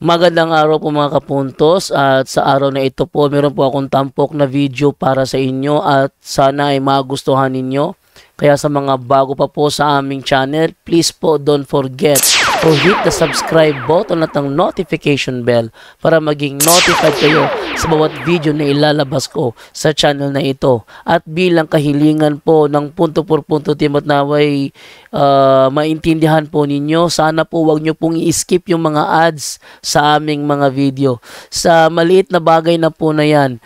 Magandang araw po mga kapuntos, at sa araw na ito po meron po akong tampok na video para sa inyo at sana ay magustuhan ninyo. Kaya sa mga bago pa po sa aming channel, please po don't forget to hit the subscribe button at ang notification bell para maging notified kayo sa bawat video na ilalabas ko sa channel na ito. At bilang kahilingan po ng punto por punto team at naway maintindihan po ninyo, sana po wag nyo pong i-skip yung mga ads sa aming mga video. Sa maliit na bagay na po na yan,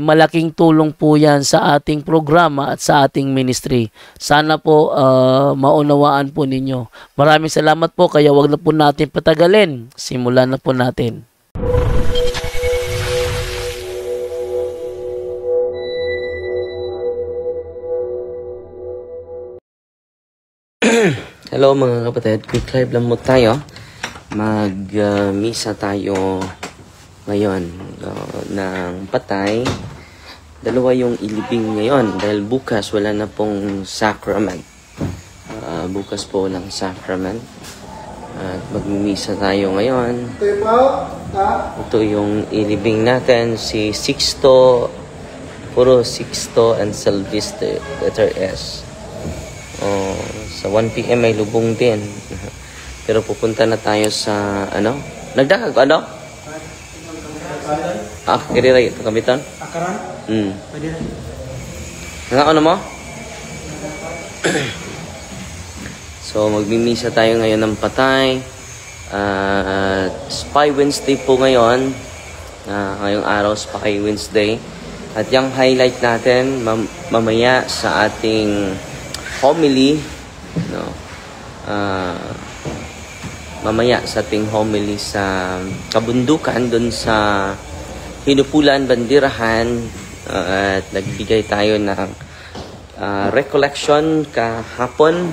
malaking tulong po yan sa ating programa at sa ating ministry. Sana po maunawaan po ninyo. Maraming salamat po, kaya wag na po natin patagalin. Simulan na po natin. Hello mga kapatid, quick live lang mo tayo. Mag-misa tayo ngayon ng patay. Dalawa yung ilibing ngayon dahil bukas wala na pong sacrament. Bukas po walang sacrament. At mag-misa tayo ngayon. Ito yung ilibing natin, si Sixto, puro Sixto and Salviste, letter S. Sa 1 PM may lubong din. Pero pupunta na tayo sa nagdakag kiri ray ito kamitan. Akaran? Pwede na. Nga mo? So magmimisa tayo ngayon ng patay. Spy Wednesday po ngayon. Ngayong araw Spy Wednesday. At yung highlight natin mamaya sa ating homily, mamaya sa ating homily sa kabundukan doon sa Hinupulan, Bandirahan, at nagbigay tayo ng recollection kahapon.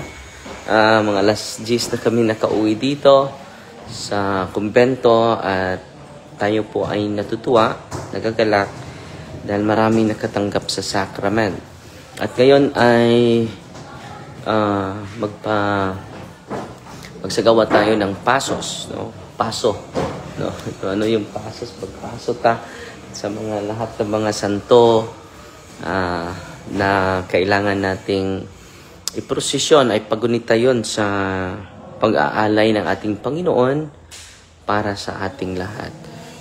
Mga alas 10 na kami nakauwi dito sa kumbento at tayo po ay natutuwa, nagagalak dahil maraming nakatanggap sa sacrament. At ngayon ay magsagawa tayo ng pasos, paso, ano yung pasos? Pagpaso ka sa mga lahat ng mga santo na kailangan nating iprosesyon, ay pagunita yon sa pag-aalay ng ating Panginoon para sa ating lahat.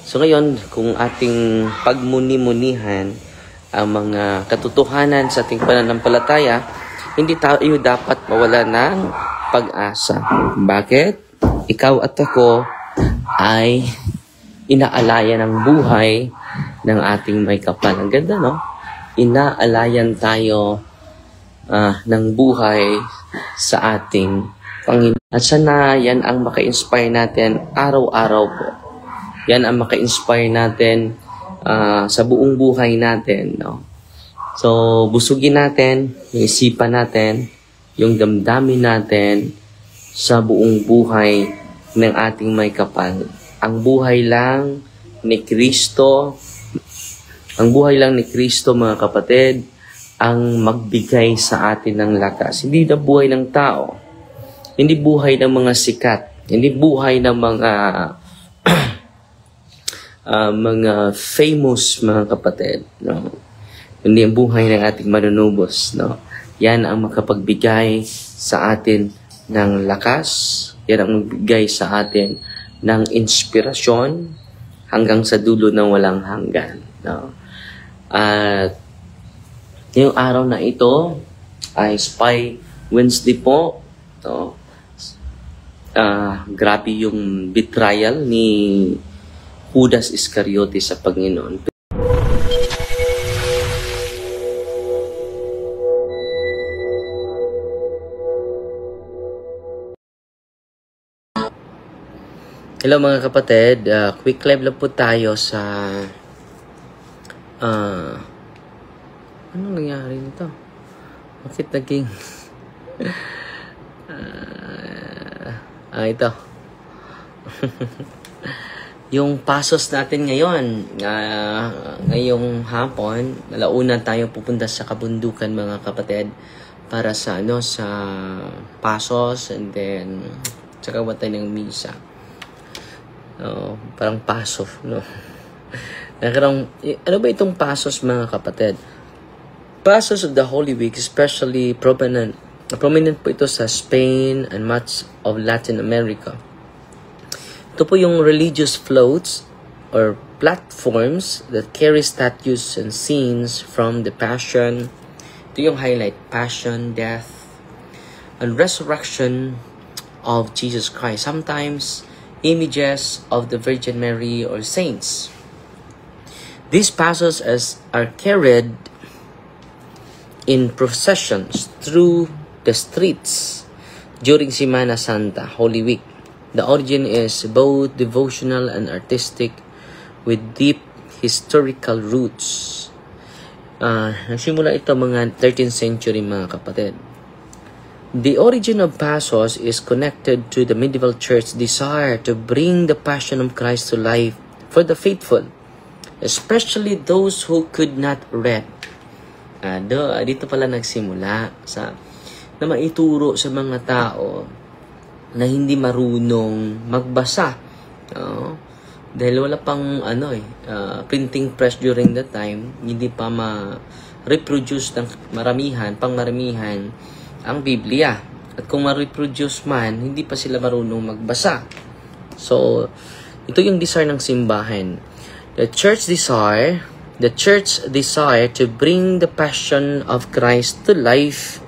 So ngayon, kung ating pagmuni-munihan ang mga katotohanan sa ating pananampalataya, hindi tayo dapat mawala ng pag-asa. Bakit? Ikaw at ako ay inaalayan ng buhay ng ating may kapal. Ang ganda, no? Inaalayan tayo ng buhay sa ating Panginoon. At sana yan ang maka-inspire natin araw-araw po. Yan ang maka-inspire natin sa buong buhay natin, no? So, busugin natin yung isipan natin, yung damdamin natin sa buong buhay ng ating may kapal. Ang buhay lang ni Kristo, mga kapatid, ang magbigay sa atin ng lakas. Hindi na buhay ng tao, hindi buhay ng mga sikat, hindi buhay ng mga mga famous mga kapatid, no? Hindi ang buhay ng ating manunubos, no? Yan ang makapagbigay sa atin ng lakas. Yan ang magbigay sa atin ng inspirasyon hanggang sa dulo ng walang hanggan, no? At yung araw na ito ay Spy Wednesday po, no? Grabe yung betrayal ni Judas Iscariote sa Panginoon. Hello mga kapatid, quick live lang po tayo sa anong nangyari nito? Bakit naging ito yung pasos natin ngayon, ngayong hapon, alauna tayo pupunta sa kabundukan mga kapatid para sa sa pasos, and then tsaka tayo ng misa. Parang paso, no? Ano ba itong pasos, mga kapatid? Pasos of the Holy Week, especially prominent po ito sa Spain and much of Latin America. Ito po yung religious floats or platforms that carry statues and scenes from the Passion. Ito yung highlight, Passion, Death, and Resurrection of Jesus Christ. Sometimes, images of the Virgin Mary or saints. These passos are carried in processions through the streets during Semana Santa, Holy Week. The origin is both devotional and artistic with deep historical roots. Nagsimula ito mga 13th century, mga kapatid. The origin of passos is connected to the medieval church desire to bring the passion of Christ to life for the faithful, especially those who could not read. Dito pala nagsimula na maituro sa mga tao na hindi marunong magbasa. Dahil wala pang printing press during that time, hindi pa ma-reproduce ng maramihan ang Biblia. At kung ma-reproduce man, hindi pa sila marunong magbasa. So, ito yung desire ng simbahan. The church desire to bring the passion of Christ to life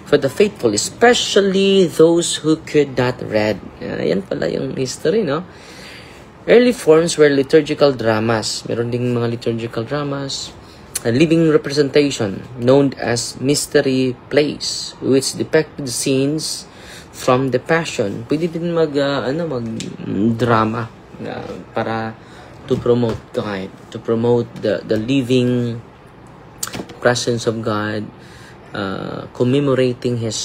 for the faithful, especially those who could not read. Ayan pala yung history, no? Early forms were liturgical dramas. Meron ding mga liturgical dramas. A living representation known as mystery plays, which depicted scenes from the Passion. Pwede din mag-drama para to promote God, to promote the living presence of God, commemorating His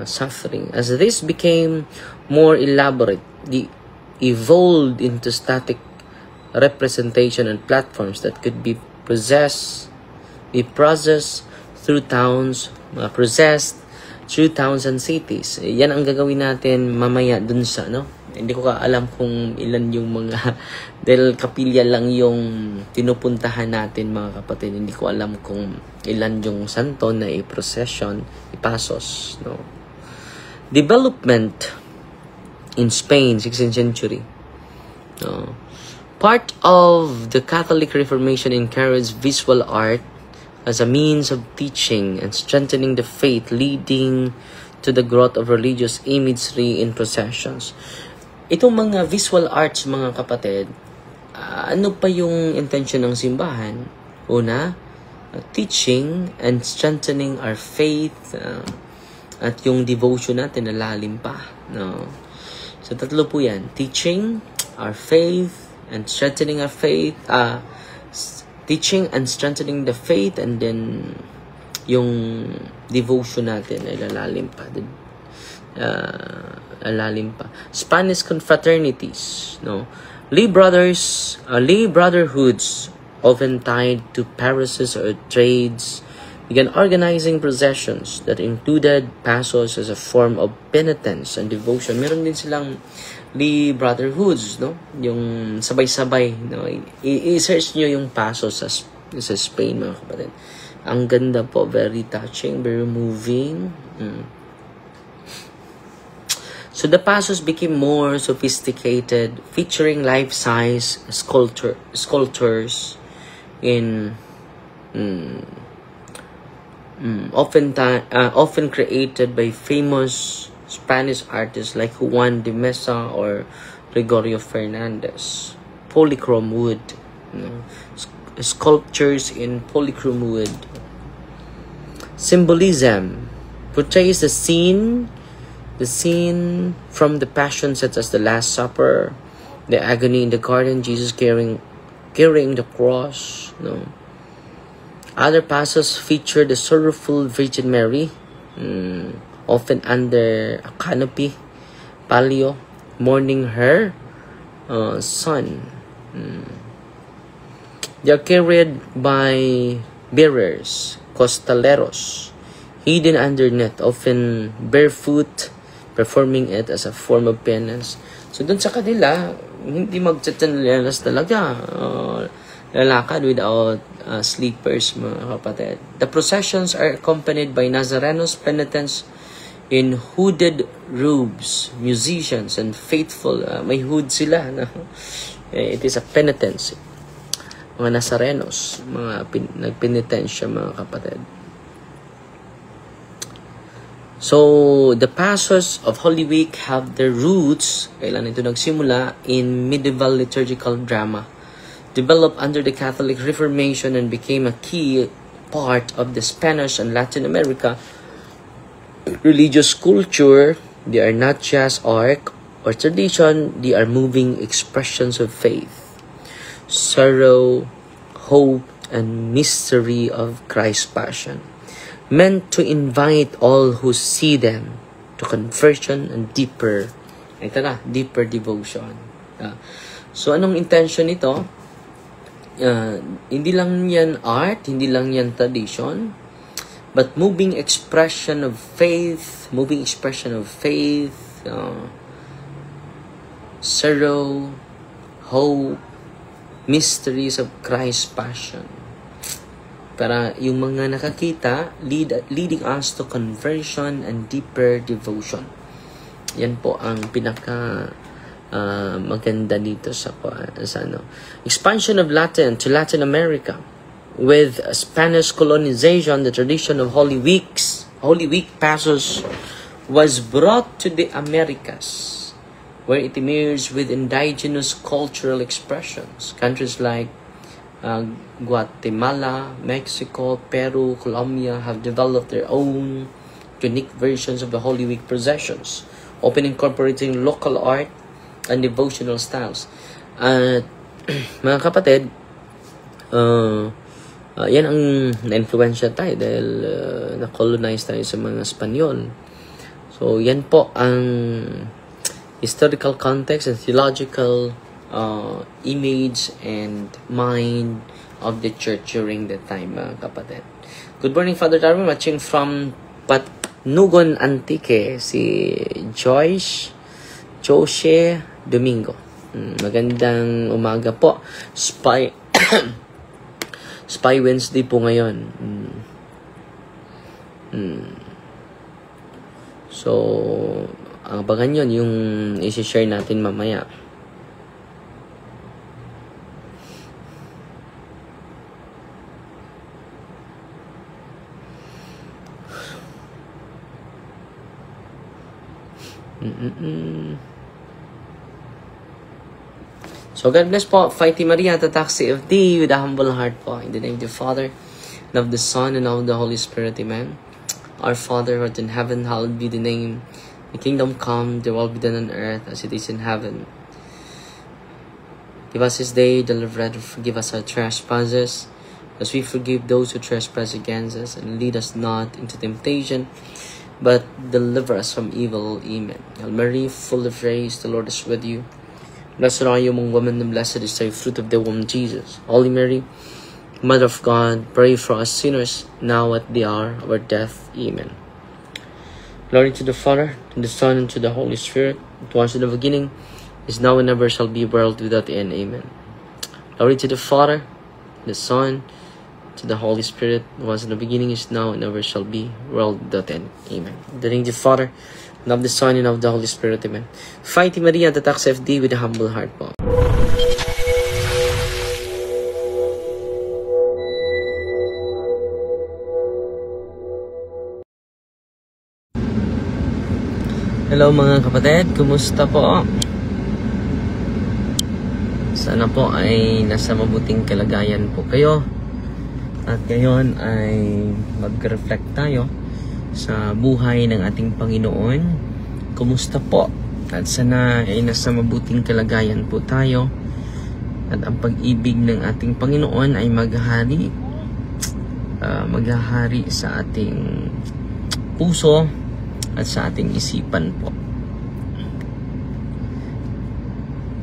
suffering. As this became more elaborate, they evolved into static representation and platforms that could be processed through towns and cities. Yan ang gagawin natin mamaya dun sa hindi ko alam kung ilan yung mga dahil kapilya lang yung tinupuntahan natin, mga kapatid. Hindi ko alam kung ilan yung santo na i-procession, ipasos, no? Development in Spain, 16th century. Part of the Catholic Reformation encouraged visual art as a means of teaching and strengthening the faith, leading to the growth of religious imagery in processions. Itong mga visual arts, mga kapatid, ano pa yung intention ng simbahan? Una, teaching and strengthening our faith, at yung devotion natin nalalim pa. No? So, tatlo po yan. Teaching, our faith, and strengthening our faith, teaching and strengthening the faith, and then yung devotion natin ay lalalim pa. Spanish confraternities, no? Lay brotherhoods, often tied to parishes or trades, began organizing processions that included passos as a form of penitence and devotion. Meron din silang lay brotherhoods, no? Yung sabay-sabay, no? I-search nyo yung passos sa Spain, mga kapatid. Ang ganda po, very touching, very moving. So the passos became more sophisticated, featuring life-size sculptures in often created by famous Spanish artists like Juan de Mesa or Gregorio Fernandez. Polychrome wood, sculptures in polychrome wood. Symbolism portrays the scene from the Passion, such as the Last Supper, the agony in the garden, Jesus carrying the cross. No. Other passos feature the sorrowful Virgin Mary, often under a canopy, palio, mourning her son. They are carried by bearers, costaleros, hidden underneath, often barefoot, performing it as a form of penance. So dun sa kanila, hindi magtsatsanlalas talaga. Lalakad without sleepers, mga kapatid. The processions are accompanied by Nazarenos penitents in hooded robes, musicians and faithful. May hood sila. No? It is a penitence. Mga Nazarenos, mga nagpenitensya, mga kapatid. So, the Passos of Holy Week have their roots, kailan ito nagsimula, in medieval liturgical drama, developed under the Catholic Reformation and became a key part of the Spanish and Latin America religious culture. They are not just art or tradition, they are moving expressions of faith, sorrow, hope, and mystery of Christ's passion, meant to invite all who see them to conversion and deeper devotion. So, anong intention nito? Hindi lang yan art, hindi lang yan tradition, but moving expression of faith, sorrow, hope, mysteries of Christ's passion. Para yung mga nakakita, leading us to conversion and deeper devotion. Yan po ang pinaka maganda dito sa ano. Expansion of Latin to Latin America. With Spanish colonization, the tradition of Holy Week Passos was brought to the Americas, where it emerged with indigenous cultural expressions. Countries like Guatemala, Mexico, Peru, Colombia have developed their own unique versions of the Holy Week processions, often incorporating local art and devotional styles. Mga kapatid, yan ang na-influensya tayo dahil na-colonize tayo sa mga Espanyol. So, yan po ang historical context and theological image and mind of the church during that time, mga kapatid. Good morning, Father Darwin. Watching from Patnugon Antique, si Joyce Domingo. Magandang umaga po. Spy Wednesday po ngayon. So, abangan yun, yung isi-share natin mamaya. So, God bless po. Fighty Maria, Taxi of thee with a humble heart po. In the name of the Father, and of the Son, and of the Holy Spirit. Amen. Our Father, who art in heaven, hallowed be the name. The kingdom come, the will be done on earth as it is in heaven. Give us this day daily bread, and forgive us our trespasses, as we forgive those who trespass against us. And lead us not into temptation, but deliver us from evil. Amen. Hail Mary, full of grace, the Lord is with you. Blessed are you among women, and blessed is the fruit of the womb, Jesus. Holy Mary, Mother of God, pray for us sinners, now at the hour of our death. Amen. Glory to the Father, to the Son, and to the Holy Spirit. It was in the beginning, is now, and ever shall be, world without end. Amen. Glory to the Father, the Son, to the Holy Spirit. It was in the beginning, is now, and ever shall be, world without end. Amen. In the name of the Father, and of the Son, and of the Holy Spirit. Amen. Fighting Maria, the tax FD with a humble heart po. Hello mga kapatid, kumusta po? Sana po ay nasa mabuting kalagayan po kayo. At ngayon ay mag-reflect tayo sa buhay ng ating Panginoon. Kumusta po? At sana ay nasa mabuting kalagayan po tayo. At ang pag-ibig ng ating Panginoon ay maghahari sa ating puso at sa ating isipan po.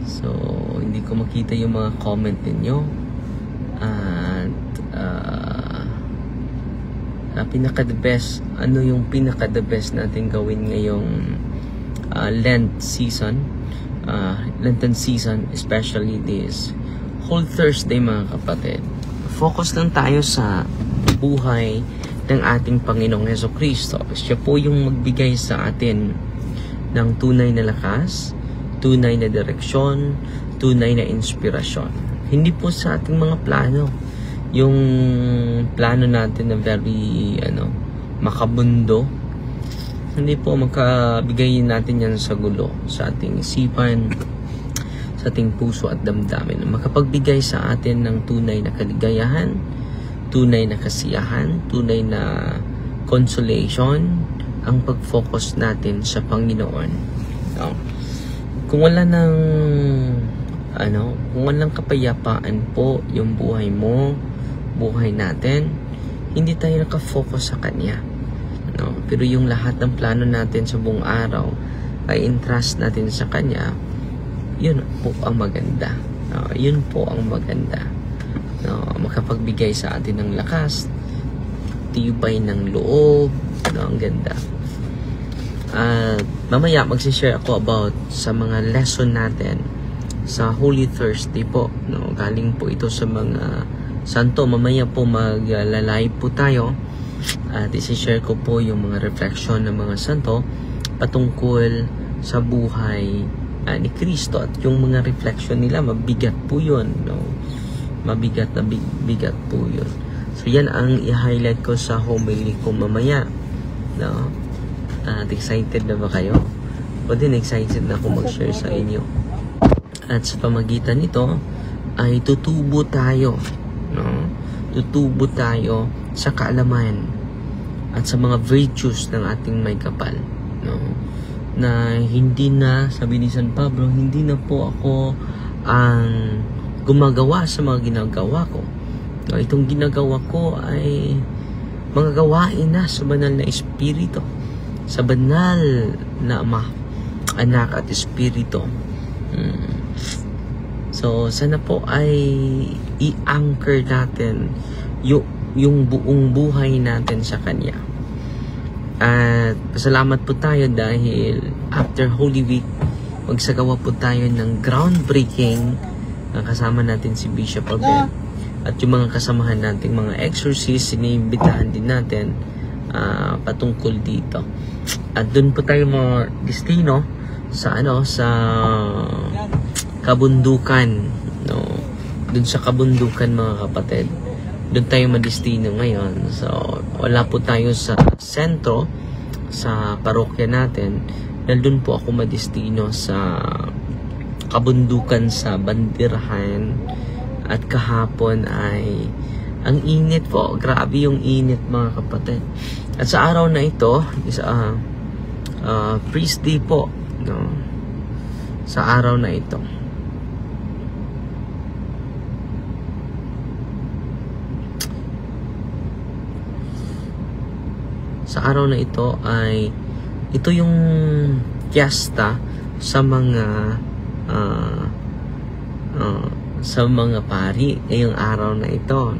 So, hindi ko makita yung mga comment ninyo. At pinaka-the best, ano yung pinaka-the best natin gawin ngayong Lent season? Lenten season, especially this Holy Thursday, mga kapatid. Focus lang tayo sa buhay ng ating Panginoong Jesucristo. Siya po yung magbigay sa atin ng tunay na lakas, tunay na direksyon, tunay na inspirasyon. Hindi po sa ating mga plano. Yung plano natin na very makabundo, hindi po makabigay natin yan sa gulo, sa ating isipan, sa ating puso at damdamin. Makapagbigay sa atin ng tunay na kaligayahan, tunay na kasiyahan, tunay na consolation, ang pag-focus natin sa Panginoon. Kung wala kung walang kapayapaan po yung buhay mo, buhay natin, hindi tayo nakafocus sa Kanya. Pero yung lahat ng plano natin sa buong araw ay entrust natin sa Kanya, yun po ang maganda. Yun po ang maganda. Makapagbigay sa atin ng lakas, tibay ng loob, ang ganda. Mamaya magsishare ako about sa mga lesson natin sa Holy Thursday po. Galing po ito sa mga santo. Mamaya po mag-live po tayo at isishare ko po yung mga reflection ng mga santo patungkol sa buhay ni Kristo. At yung mga reflection nila, mabigat po yun. Mabigat na bigat po yun. So yan ang i-highlight ko sa homily ko mamaya. At excited na ba kayo? O din excited na ako mag-share sa inyo. At sa pamagitan nito ay tutubo tayo. Tutubo tayo sa kaalaman at sa mga virtues ng ating may kapal. Na hindi na, sabi ni San Pablo, hindi na po ako ang gumagawa sa mga ginagawa ko. Itong ginagawa ko ay mga gawain na sa banal na Espiritu, sa banal na Ama, Anak at Espiritu. So sana po ay i-anchor natin yung buong buhay natin sa Kanya. At pasalamat po tayo dahil after Holy Week, magsagawa po tayo ng groundbreaking. Kasama natin si Bishop Abel at yung mga kasamahan nating mga exorcists, sinimbitahan din natin patungkol dito. At doon po tayo mga destino sa sa kabundukan, doon sa kabundukan, mga kapatid. Doon tayo madestino ngayon. So wala po tayo sa sentro, sa parokya natin, dahil doon po ako madestino sa kabundukan sa Bandirahan. At kahapon ay ang init po, grabe yung init, mga kapatid. At sa araw na ito is priest day po, sa araw na ito. Sa araw na ito ay ito yung fiesta sa mga pari ngayong araw na ito,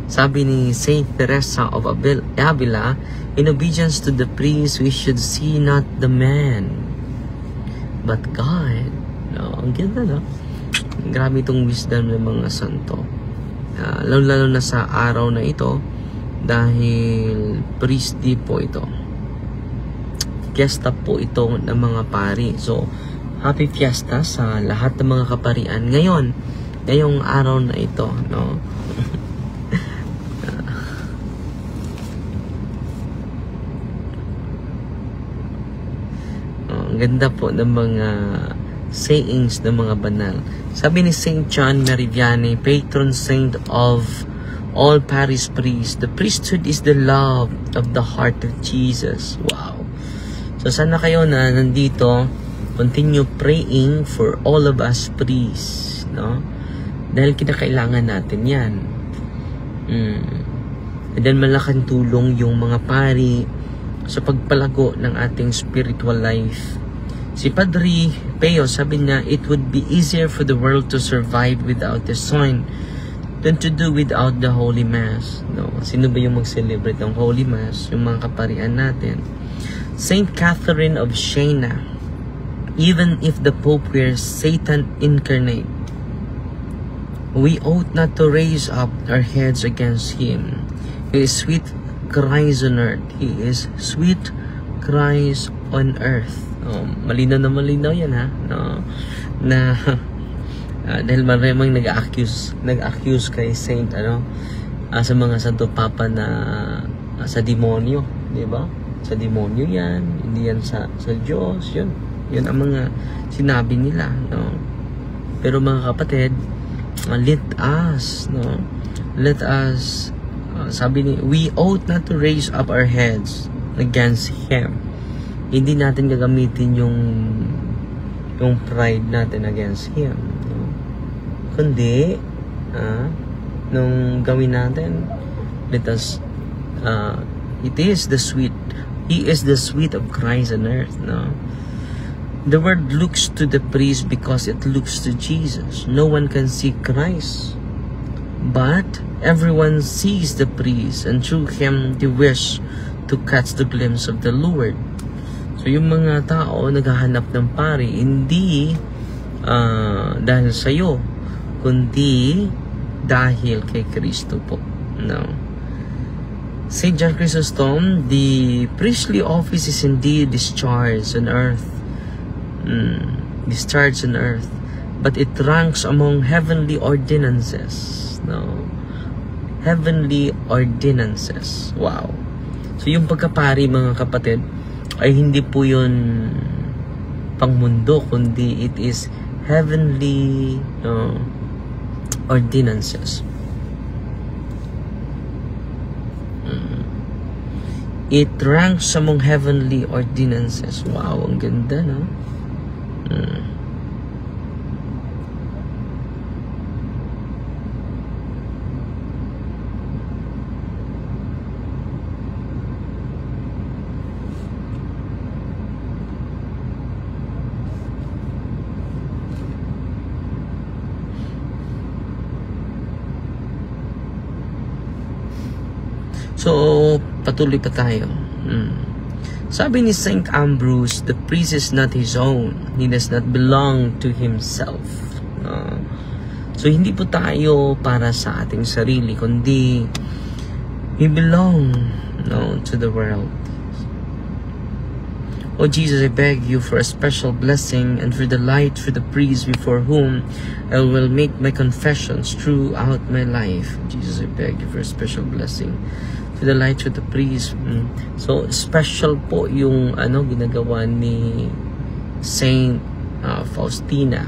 Sabi ni Saint Teresa of Avila, in obedience to the priest, we should see not the man, but God. Ang ganda, Grabe itong wisdom ng mga santo. Lalo na sa araw na ito, dahil priest day po ito. Fiesta po ito ng mga pari. So, happy fiesta sa lahat ng mga kaparian ngayong araw na ito, Ang ganda po ng mga sayings ng mga banal. Sabi ni Saint John Mary Vianney, patron saint of all parish priests, the priesthood is the love of the heart of Jesus. Wow. So sana kayo na nandito, continue praying for all of us priests, dahil kinakailangan natin yan. And then malaking tulong yung mga pari sa pagpalago ng ating spiritual life. Si Padre Pio, sabi niya, it would be easier for the world to survive without the sign than to do without the Holy Mass. Sino ba yung mag-celebrate ng Holy Mass? Yung mga kaparian natin. Saint Catherine of Siena, even if the Pope were Satan incarnate, we ought not to raise up our heads against him. He is sweet Christ on earth. He is sweet Christ on earth. Malinaw na malinaw yan, ha? Na dahil maraming nag-accuse kay Saint sa mga Santo Papa na sa demonyo, di ba? Sa demonyo yan, hindi yan sa Diyos, yun ang mga sinabi nila, no? Pero mga kapatid, let us sabi ni, we ought not to raise up our heads against him. Hindi natin gagamitin yung pride natin against him, no? Kundi nung gawin natin, let us He is the sweet of Christ on earth, no? The world looks to the priest because it looks to Jesus. No one can see Christ, but everyone sees the priest, and through him they wish to catch the glimpse of the Lord. So yung mga tao naghahanap ng pari, hindi dahil sa'yo, kundi dahil kay Kristo po, no? St. John Chrysostom, the priestly office is indeed discharged on earth, but it ranks among heavenly ordinances, no? Heavenly ordinances. Wow. So yung pagkapari, mga kapatid, ay hindi po yun pangmundo, kundi it is heavenly ordinances. It ranks among heavenly ordinances. Wow, ang ganda, no? So, patuloy pa tayo. Sabi ni Saint Ambrose, the priest is not his own. He does not belong to himself. So, hindi po tayo para sa ating sarili, kundi we belong, to the world. Oh Jesus, I beg you for a special blessing and for the light for the priest before whom I will make my confessions throughout my life. Jesus, I beg you for a special blessing for the light for the priest. So, special po yung ginagawa ni Saint Faustina.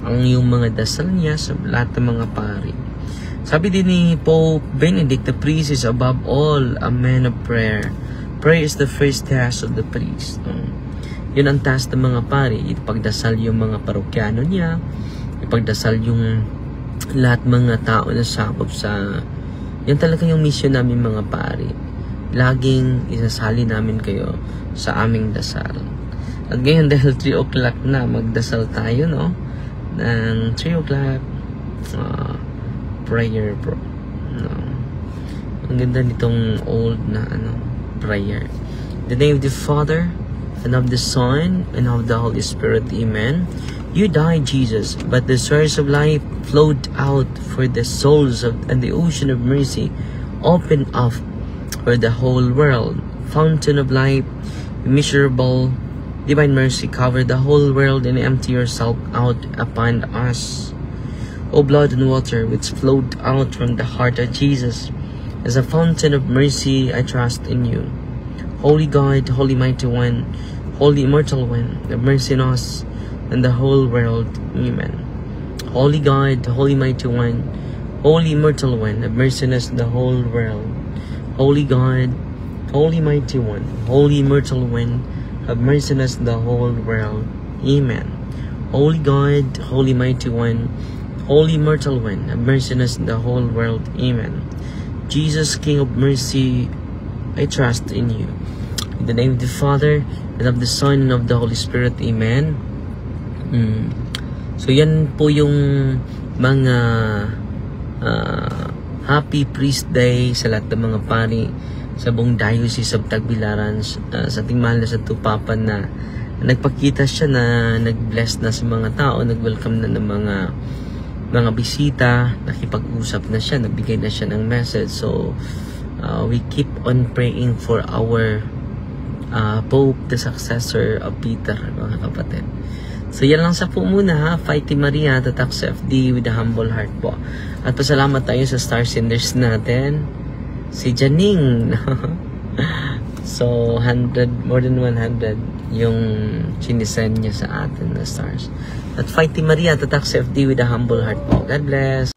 Ang yung mga dasal niya sa lahat ng mga pari. Sabi din ni Pope Benedict, the priest is above all a man of prayer. Prayer is the first task of the priest. Yun ang task ng mga pari. Ipagdasal yung mga parokyano niya. Ipagdasal yung lahat mga tao na sakop sa... Yan talaga yung mission namin, mga pari. Laging isasali namin kayo sa aming dasal. At ngayon, dahil 3 o'clock na, magdasal tayo, no? Ng 3 o'clock prayer, bro. No. Ang ganda nitong old na prayer. In the name of the Father, and of the Son, and of the Holy Spirit. Amen. You died, Jesus, but the source of life flowed out for the souls and the ocean of mercy opened up for the whole world. Fountain of life, immeasurable divine mercy, cover the whole world and empty yourself out upon us. O blood and water which flowed out from the heart of Jesus, as a fountain of mercy, I trust in you. Holy God, Holy Mighty One, Holy Immortal One, have mercy on us and the whole world. Amen. Holy God, Holy Mighty One, Holy Immortal One, have mercy on us and the whole world. Holy God, Holy Mighty One, Holy Immortal One, have mercy on us and the whole world. Amen. Holy God, Holy Mighty One, Holy Immortal One, have mercy on us and the whole world. Amen. Jesus, King of mercy, I trust in you. In the name of the Father, and of the Son, and of the Holy Spirit. Amen. So yan po yung mga Happy Priest Day sa lahat ng mga pari. sa buong diocese of Tagbilaran, sa ating mahal na Santo Papa na nagpakita siya na nag-bless na sa mga tao, nag-welcome na ng mga bisita, nakipag-usap na siya, nagbigay na siya ng message. So we keep on praying for our Pope, the successor of Peter, mga kapatid. So yan lang sa po muna ha. Fighting Maria, tatak sa FD with a humble heart po. At pasalamat tayo sa star senders natin. Si Janing. So more than 100 yung sinisend niya sa atin na stars. At Fighting Maria, tatak sa FD with a humble heart po. God bless.